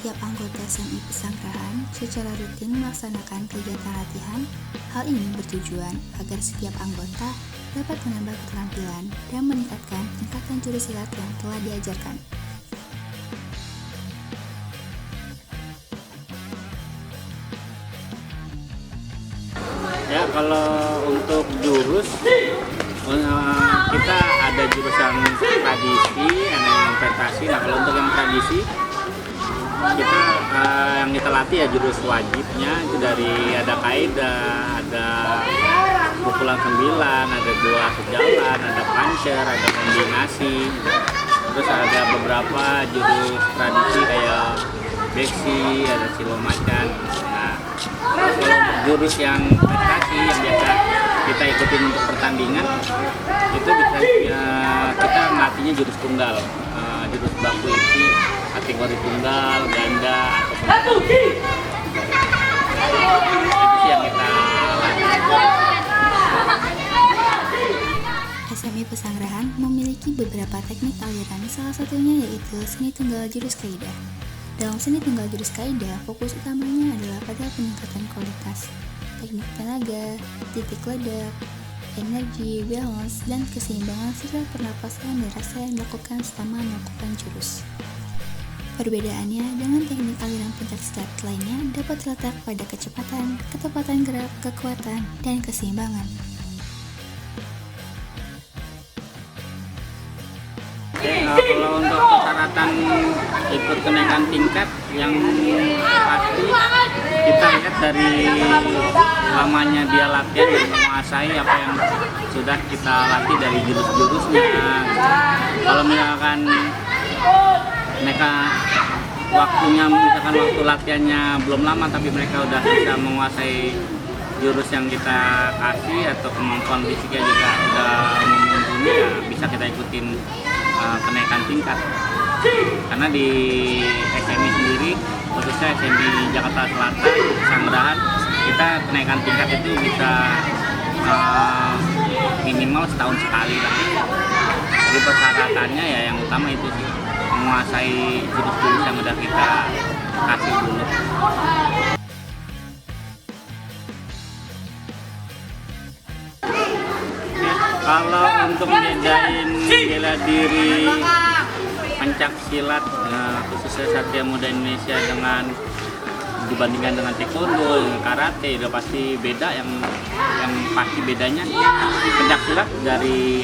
setiap anggota SMI Pesanggerahan secara rutin melaksanakan kegiatan latihan. Hal ini bertujuan agar setiap anggota dapat menambah keterampilan dan meningkatkan tingkatan jurus silat yang telah diajarkan. Ya, kalau untuk jurus kita ada jurusan tradisi, ada yang prestasi. Nah, kalau untuk yang tradisi kita yang kita latih ya jurus wajibnya itu dari ada kaidah, ada pukulan 9, ada 2 sejalan, ada puncher, ada kombinasi. Terus ada beberapa jurus tradisi kayak besi, ada silomacan. Nah, terus kalau jurus yang prestasi yang biasa kita ikutin untuk pertandingan itu bisa kita melatihnya jurus tunggal, jurus baku isi, kategori tunggal, ganda, atau itu yang kita SMI Pesanggerahan memiliki beberapa teknik aliran, salah satunya yaitu seni tunggal jurus kaidah. Dalam seni tunggal jurus kaidah, fokus utamanya adalah pada peningkatan kualitas, teknik tenaga, titik ledak, energi, balance, dan keseimbangan serta pernapasan dan rasa yang dilakukan selama melakukan jurus. Perbedaannya dengan teknik aliran pencaksilat lainnya dapat terletak pada kecepatan, ketepatan gerak, kekuatan, dan keseimbangan. Kalau untuk persyaratan ikut kenaikan tingkat yang pasti kita lihat dari lamanya dia latihan dan menguasai apa yang sudah kita latih dari jurus-jurusnya. Kalau misalkan mereka misalkan waktu latihannya belum lama tapi mereka udah bisa menguasai jurus yang kita kasih atau kemampuan fisiknya juga udah mumpuni, ya bisa kita ikutin kenaikan tingkat. Karena di SMI sendiri, khususnya SMI Jakarta Selatan, Pesanggerahan, kita kenaikan tingkat itu bisa minimal setahun sekali lah. Jadi persyaratannya ya yang utama itu sih, menguasai jurus-jurus yang udah kita kasih dulu. Kalau untuk bedain bela diri pencak silat, khususnya Satria Muda Indonesia dibandingkan dengan taekwondo, karate, udah pasti beda. Yang pasti bedanya pencak silat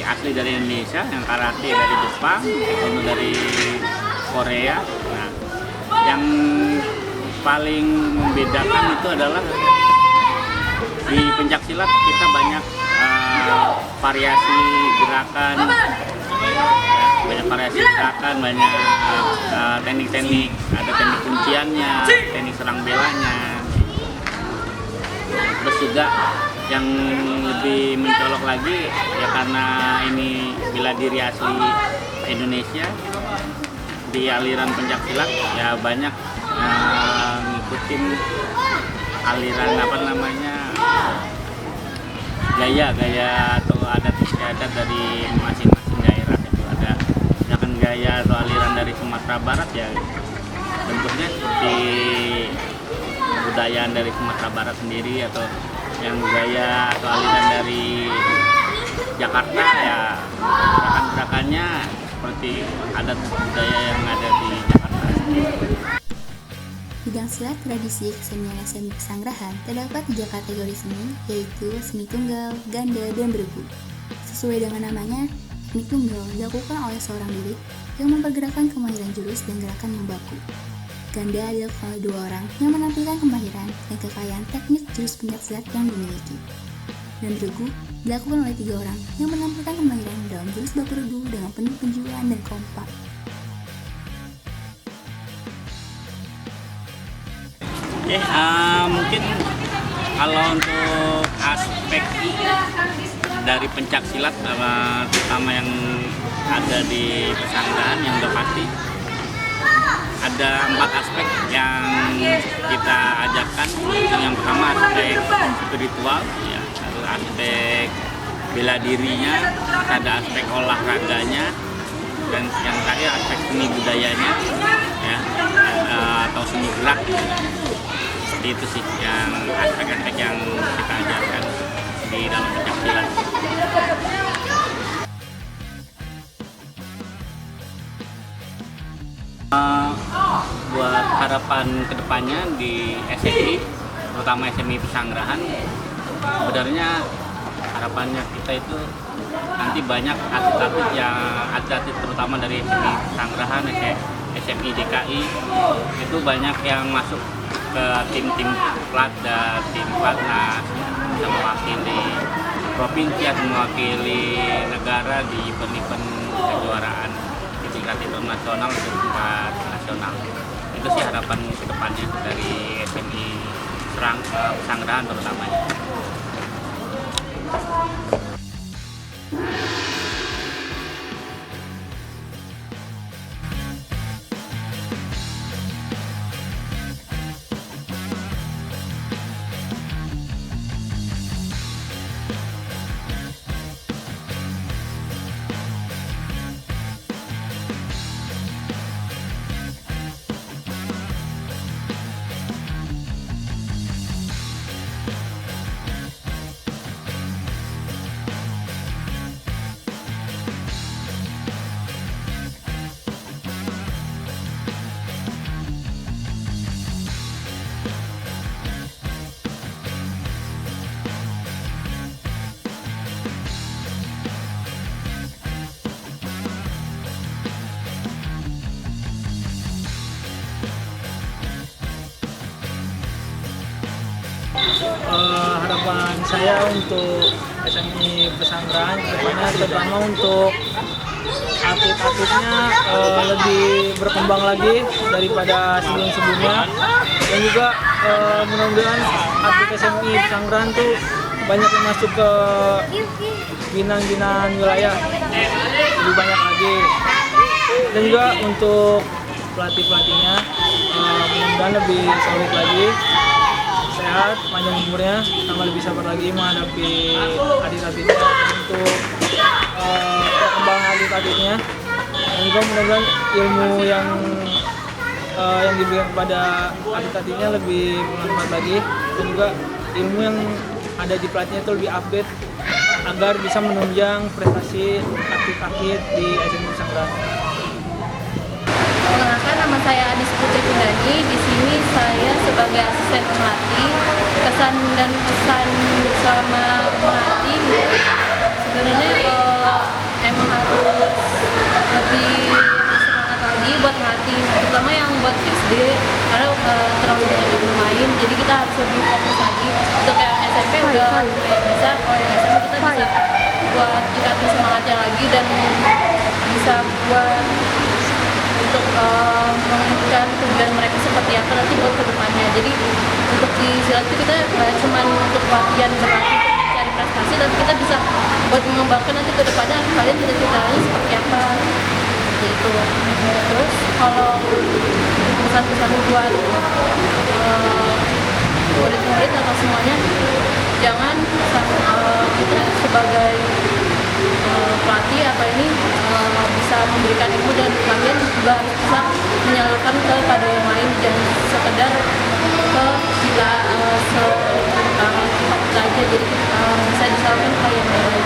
asli dari Indonesia, yang karate dari Jepang, taekwondo dari Korea. Nah, yang paling membedakan itu adalah di pencak silat kita banyak variasi gerakan, banyak teknik-teknik, ada teknik kunciannya, teknik serang belanya. Terus juga yang lebih mencolok lagi ya karena ini bela diri asli Indonesia, di aliran pencak silat ya banyak ngikutin aliran gaya atau adat istiadat dari masing-masing daerah. Itu ada misalkan gaya atau aliran dari Sumatera Barat, ya bentuknya seperti kebudayaan dari Sumatera Barat sendiri, atau yang gaya atau aliran dari Jakarta ya gerakan-gerakannya seperti adat budaya yang ada di Jakarta. Bidang silat tradisi kesenian SMI Pesanggerahan terdapat 3 kategori seni, yaitu seni tunggal, ganda, dan bergu. Sesuai dengan namanya, teknik tunggal dilakukan oleh seorang diri yang mempergerakkan kemahiran jurus dan gerakan yang baku. Ganda dilakukan oleh 2 orang yang menampilkan kemahiran dan kekayaan teknik jurus pencaksilat yang dimiliki. Dan bergu dilakukan oleh 3 orang yang menampilkan kemahiran dalam jurus baku regu dengan penuh penjualan dan kompak. Mungkin kalau untuk aspek dari pencak silat, terutama yang ada di Pesanggerahan, yang udah pasti ada 4 aspek yang kita ajarkan. Yang pertama aspek spiritual, ya, ada aspek bela dirinya, ada aspek olahraganya, dan yang terakhir aspek seni budayanya, ya. atau seni gerak. Seperti itu sih yang aspek-aspek yang kita ajarkan di dalam pencaksilat. Buat harapan kedepannya di SMI, terutama SMI Pesanggerahan, sebenarnya harapannya kita itu nanti banyak atlet terutama dari SMI Pesanggerahan, SMI DKI itu banyak yang masuk ke tim-tim plat dan tim platnas, bisa mewakili provinsi atau mewakili negara di event-event kejuaraan di tingkat internasional dan tingkat nasional. Itu sih harapan kedepannya dari SMI Pesanggerahan terutamanya. Harapan saya untuk SMI Pesanggerahan kedepannya, terutama untuk atlet-atletnya lebih berkembang lagi daripada sebelum-sebelumnya, dan juga mudah-mudahan atlet SMI Pesanggerahan tuh banyak yang masuk ke binaan-binaan wilayah lebih banyak lagi, dan juga untuk pelatih-pelatihnya mudah-mudahan lebih solid lagi, sehat, panjang umurnya, sama lebih sabar lagi menghadapi adik-adiknya untuk perkembangan adik-adiknya, dan juga mudah-mudahan ilmu yang diberikan kepada adik-adiknya lebih bermanfaat lagi, dan juga ilmu yang ada di pelatihnya itu lebih update agar bisa menunjang prestasi atlet-atlet di SMI Pesanggerahan. Perkenalkan, nama saya Adis Putri Pindani. Di sini saya sebagai asisten pelatih. Kesan dan pesan selama melatih, sebenarnya emang harus lebih semangat lagi buat melatih, terutama yang buat SD karena terlalu banyak yang bermain. Jadi kita harus lebih fokus lagi. Untuk yang SMP udah kayak bisa, kalau yang SMA kita bisa buat tingkatin semangatnya lagi dan bisa buat untuk menunjukkan keunggulan mereka seperti apa nanti buat kedepannya. Jadi untuk di silat itu kita nggak cuma untuk latihan berlatih cari prestasi, tapi kita bisa buat mengembangkan nanti kedepannya kalian cita-citanya seperti apa gitu. Terus kalau pesan-pesan buat murid-murid atau semuanya, jangan kita sebagai pelatih apa ini bisa memberikan ilmu, dan kalian juga bisa menyalurkan kepada yang lain, jangan sekedar ke kita aja, jadi bisa disalurkan ke yang lain.